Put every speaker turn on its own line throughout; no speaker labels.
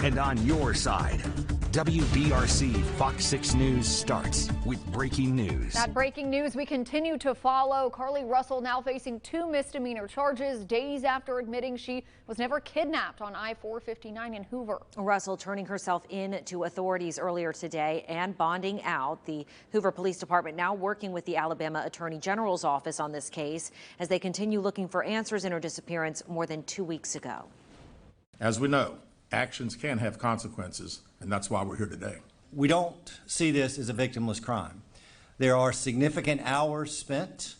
and on your side. Wbrc Fox 6 News starts with breaking news.
That breaking news we continue to follow. Carly Russell now facing 2 misdemeanor charges days after admitting she was never kidnapped on I-459 in Hoover.
Russell turning herself in to authorities earlier today and bonding out. The Hoover Police Department now working with the Alabama Attorney General's office on this case as they continue looking for answers in her disappearance more than 2 weeks ago.
As we know, actions can have consequences, and that's why we're here today.
We don't see this as a victimless crime. There are significant hours spent,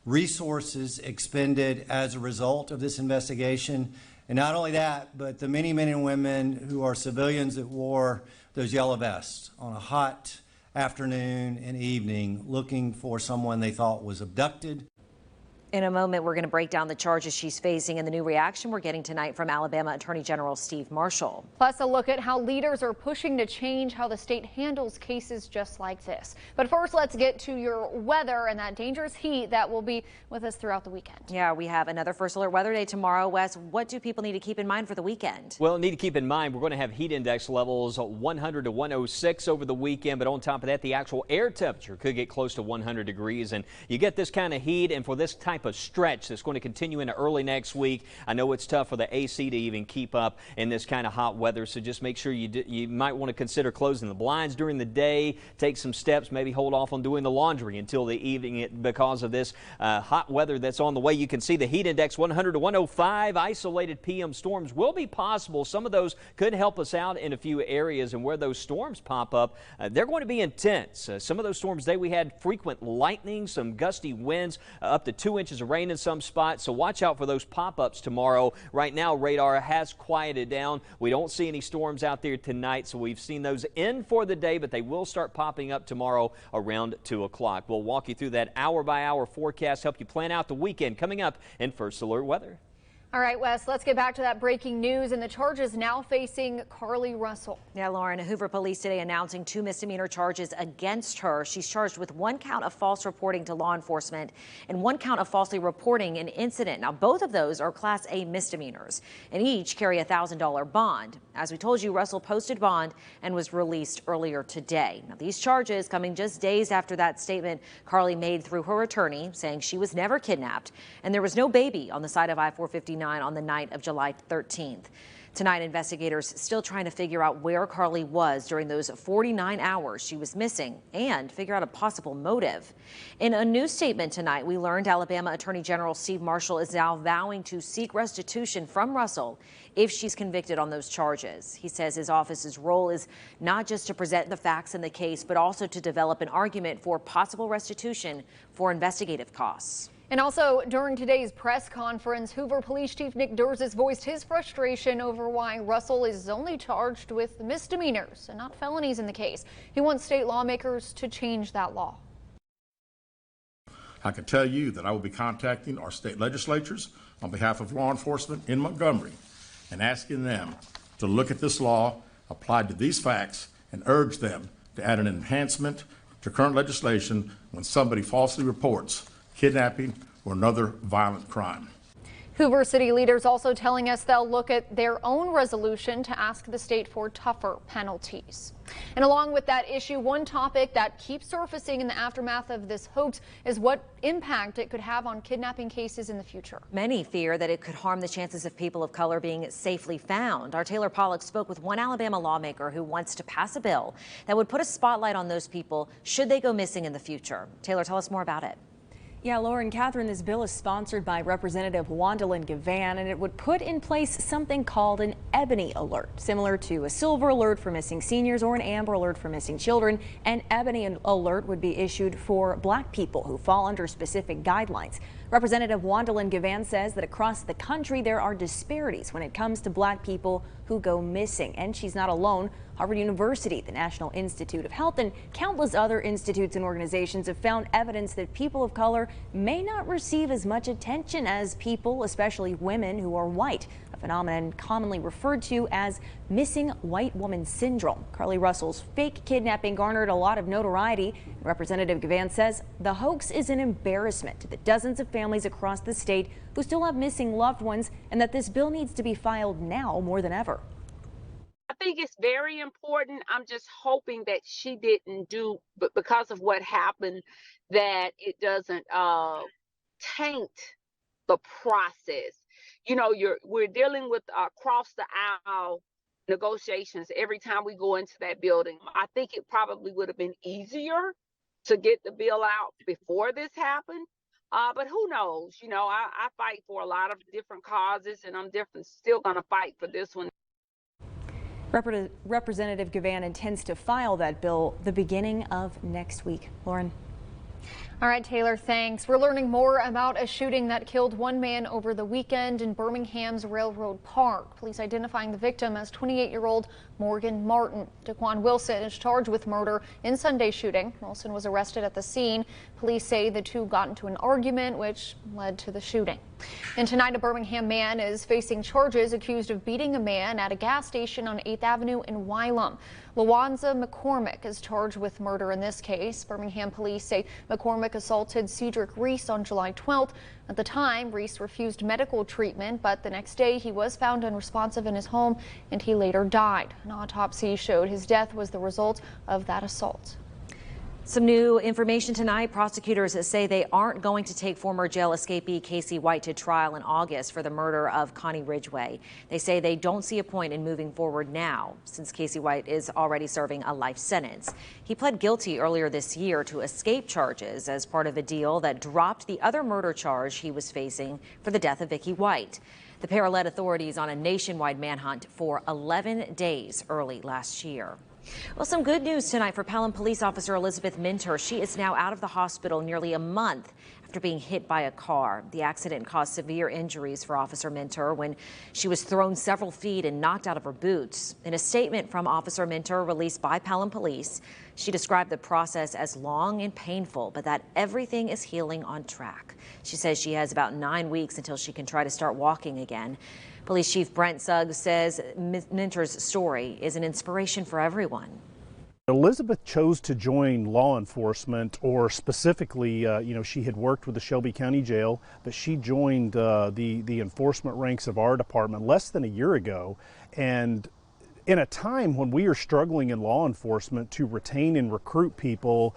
resources expended as a result of this investigation, and not only that, but the many men and women who are civilians that wore those yellow vests on a hot afternoon and evening looking for someone they thought was abducted.
In a moment, we're going to break down the charges she's facing and the new reaction we're getting tonight from Alabama Attorney General Steve Marshall.
Plus, a look at how leaders are pushing to change how the state handles cases just like this. But first, let's get to your weather and that dangerous heat that will be with us throughout the weekend.
Yeah, we have another First Alert Weather Day tomorrow. Wes, what do people need to keep in mind for the weekend?
Well, need to keep in mind we're going to have heat index levels 100 to 106 over the weekend. But on top of that, the actual air temperature could get close to 100 degrees. And you get this kind of heat, and for this type of stretch that's going to continue into early next week. I know it's tough for the AC to even keep up in this kind of hot weather, so just make sure you might want to consider closing the blinds during the day, take some steps, maybe hold off on doing the laundry until the evening because of this hot weather that's on the way. You can see the heat index 100 to 105. Isolated PM storms will be possible. Some of those could help us out in a few areas, and where those storms pop up, they're going to be intense. Some of those storms today, we had frequent lightning, some gusty winds, up to 2 inches of rain in some spots, so watch out for those pop-ups tomorrow. Right now, radar has quieted down. We don't see any storms out there tonight, so we've seen those in for the day, but they will start popping up tomorrow around 2 o'clock. We'll walk you through that hour-by-hour forecast, help you plan out the weekend coming up in First Alert Weather.
All right, Wes, let's get back to that breaking news and the charges now facing Carly Russell.
Yeah, Lauren, Hoover Police today announcing 2 misdemeanor charges against her. She's charged with 1 count of false reporting to law enforcement and 1 count of falsely reporting an incident. Now, both of those are Class A misdemeanors and each carry a $1,000 bond. As we told you, Russell posted bond and was released earlier today. Now, these charges coming just days after that statement Carly made through her attorney saying she was never kidnapped and there was no baby on the side of I-459 on the night of July 13th. Tonight, investigators still trying to figure out where Carly was during those 49 hours she was missing and figure out a possible motive. In a new statement tonight, we learned Alabama Attorney General Steve Marshall is now vowing to seek restitution from Russell if she's convicted on those charges. He says his office's role is not just to present the facts in the case, but also to develop an argument for possible restitution for investigative costs.
And also, during today's press conference, Hoover Police Chief Nick Durzis voiced his frustration over why Russell is only charged with misdemeanors and not felonies in the case. He wants state lawmakers to change that law.
I can tell you that I will be contacting our state legislatures on behalf of law enforcement in Montgomery and asking them to look at this law applied to these facts and urge them to add an enhancement to current legislation when somebody falsely reports kidnapping or another violent crime.
Hoover City leaders also telling us they'll look at their own resolution to ask the state for tougher penalties. And along with that issue, one topic that keeps surfacing in the aftermath of this hoax is what impact it could have on kidnapping cases in the future.
Many fear that it could harm the chances of people of color being safely found. Our Taylor Pollock spoke with one Alabama lawmaker who wants to pass a bill that would put a spotlight on those people should they go missing in the future. Taylor, tell us more about it.
Yeah, Lauren, Catherine, this bill is sponsored by Representative Wandalyn Gavan, and it would put in place something called an Ebony Alert, similar to a Silver Alert for missing seniors or an Amber Alert for missing children. An Ebony Alert would be issued for Black people who fall under specific guidelines. Representative Wandalyn Gavan says that across the country there are disparities when it comes to Black people who go missing, and she's not alone. Harvard University, the National Institute of Health, and countless other institutes and organizations have found evidence that people of color may not receive as much attention as people, especially women, who are white, a phenomenon commonly referred to as missing white woman syndrome. Carly Russell's fake kidnapping garnered a lot of notoriety. Representative Gavan says the hoax is an embarrassment to the dozens of families across the state who still have missing loved ones, and that this bill needs to be filed now more than ever.
I think it's very important. I'm just hoping that she didn't do, but because of what happened, that it doesn't taint the process. You know, we're dealing with across the aisle negotiations every time we go into that building. I think it probably would have been easier to get the bill out before this happened. But who knows? You know, I fight for a lot of different causes, and I'm still going to fight for this one.
Representative Gavan intends to file that bill the beginning of next week. Lauren.
All right, Taylor, thanks. We're learning more about a shooting that killed one man over the weekend in Birmingham's Railroad Park. Police identifying the victim as 28-year-old Morgan Martin. Daquan Wilson is charged with murder in Sunday's shooting. Wilson was arrested at the scene. Police say the two got into an argument, which led to the shooting. And tonight, a Birmingham man is facing charges accused of beating a man at a gas station on 8th Avenue in Wylam. Lawanza McCormick is charged with murder in this case. Birmingham police say McCormick assaulted Cedric Reese on July 12th. At the time, Reese refused medical treatment, but the next day he was found unresponsive in his home and he later died. An autopsy showed his death was the result of that assault.
Some new information tonight. Prosecutors say they aren't going to take former jail escapee Casey White to trial in August for the murder of Connie Ridgway. They say they don't see a point in moving forward now, since Casey White is already serving a life sentence. He pled guilty earlier this year to escape charges as part of a deal that dropped the other murder charge he was facing for the death of Vicky White. The pair led authorities on a nationwide manhunt for 11 days early last year. Well, some good news tonight for Pelham Police Officer Elizabeth Minter. She is now out of the hospital nearly a month after being hit by a car. The accident caused severe injuries for Officer Minter when she was thrown several feet and knocked out of her boots. In a statement from Officer Minter released by Pelham Police, she described the process as long and painful, but that everything is healing on track. She says she has about 9 weeks until she can try to start walking again. Police Chief Brent Suggs says Minter's story is an inspiration for everyone.
Elizabeth chose to join law enforcement, or specifically, she had worked with the Shelby County Jail, but she joined the enforcement ranks of our department less than a year ago. And in a time when we are struggling in law enforcement to retain and recruit people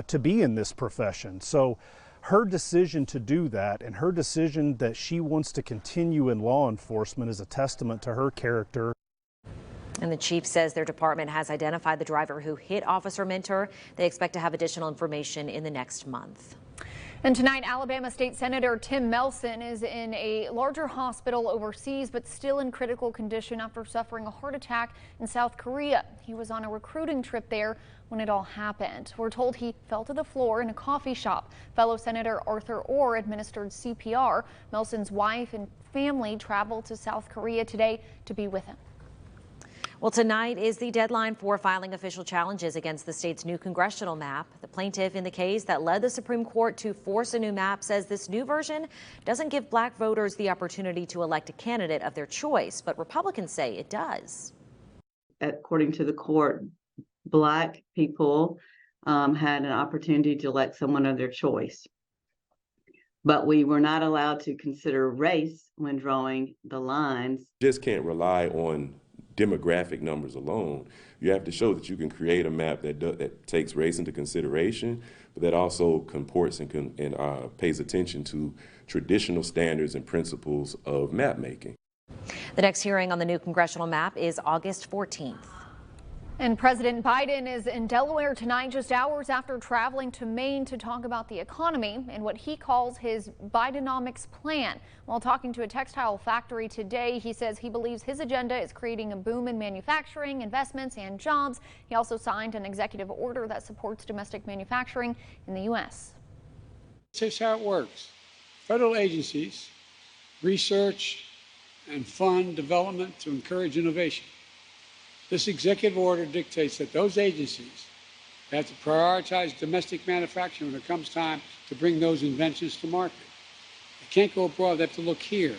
to be in this profession. So her decision to do that and her decision that she wants to continue in law enforcement is a testament to her character.
And the chief says their department has identified the driver who hit Officer Minter. They expect to have additional information in the next month.
And tonight, Alabama State Senator Tim Melson is in a larger hospital overseas, but still in critical condition after suffering a heart attack in South Korea. He was on a recruiting trip there when it all happened. We're told he fell to the floor in a coffee shop. Fellow Senator Arthur Orr administered CPR. Melson's wife and family traveled to South Korea today to be with him.
Well, tonight is the deadline for filing official challenges against the state's new congressional map. The plaintiff in the case that led the Supreme Court to force a new map says this new version doesn't give black voters the opportunity to elect a candidate of their choice, but Republicans say it does.
According to the court, black people had an opportunity to elect someone of their choice. But we were not allowed to consider race when drawing the lines.
Just can't rely on demographic numbers alone. You have to show that you can create a map that takes race into consideration, but that also comports and pays attention to traditional standards and principles of map making.
The next hearing on the new congressional map is August 14th.
And President Biden is in Delaware tonight, just hours after traveling to Maine to talk about the economy and what he calls his Bidenomics plan. While talking to a textile factory today, he says he believes his agenda is creating a boom in manufacturing, investments, and jobs. He also signed an executive order that supports domestic manufacturing in the U.S.
Here's how it works. Federal agencies research and fund development to encourage innovation. This executive order dictates that those agencies have to prioritize domestic manufacturing when it comes time to bring those inventions to market. They can't go abroad, they have to look here.